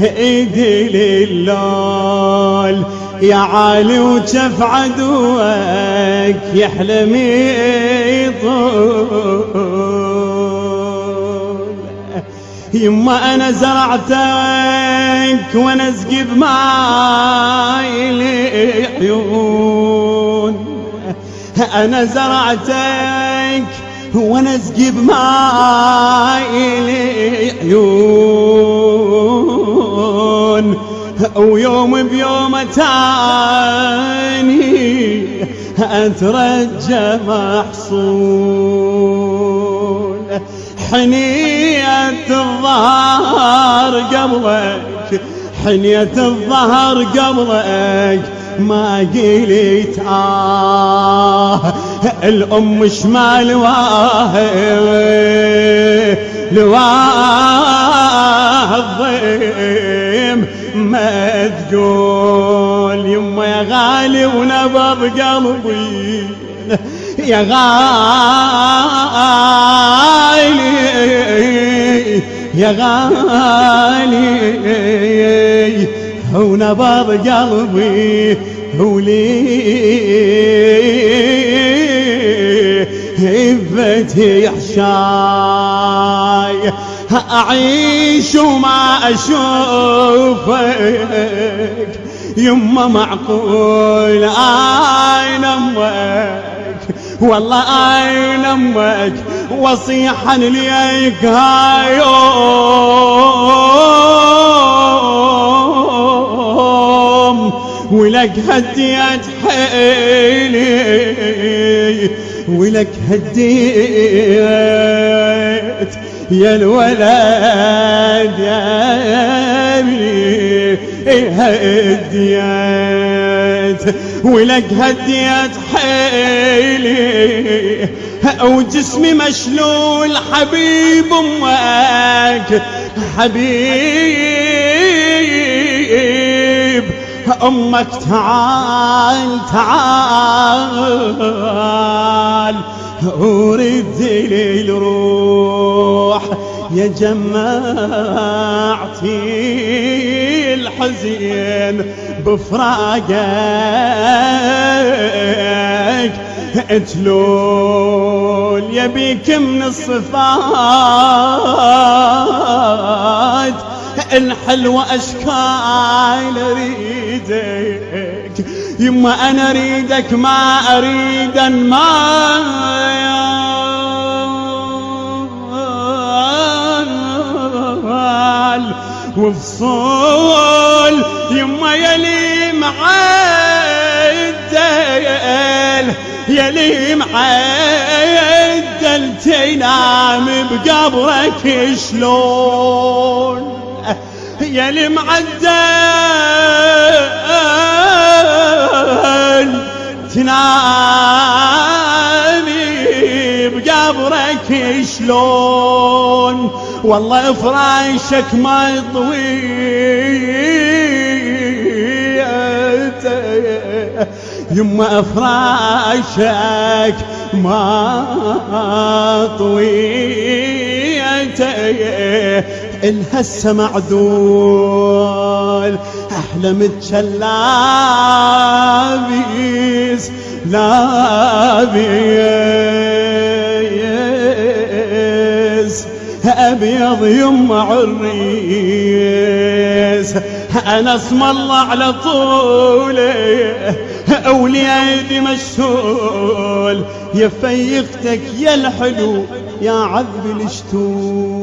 ايدي للول يا عالي وجف عدوك يحلم يطول. يما انا زرعتك وانا اسقي بماي العيون، انا زرعتك وانا اسقي بماي العيون، ويوم بيوم تاني اترجى محصول. حنية الظهر قبلك، حنية الظهر قبلك ما قلت الأم شمال الضيم ما تقول. يما يا غالي ونبض قلبي يا غالي يا غالي ونبض قلبي ولي حشاي أعيش وما أشوفك. يما معقول أين أمك، والله أين أمك وصيحا ليك هايوم، ولك هديت حيلي ولك هديت يا الولد يا ابني هديت، ولك هديت حيلي وجسمي مشلول حبيب امك حبيب امك. تعال تعال ورد لي الروح يا جماعتي الحزين بفراقك تلول. يبيك من الصفات الحلوة أشكال أريدك. يما أنا أريدك ما أريد المال وفصول. يما يلي معدل يلي معدل تنام بقبرك شلون، يلي معدل تنامي بقبرك شلون، والله فراشك ما يطويته. يما فراشك ما طويته الهسه معدول. احلم تشلابيس لابيس ابيض يما عريس. انا اسم الله على طولي وليدي مشهول، يا فيختك يا الحلو يا عذب الشتول.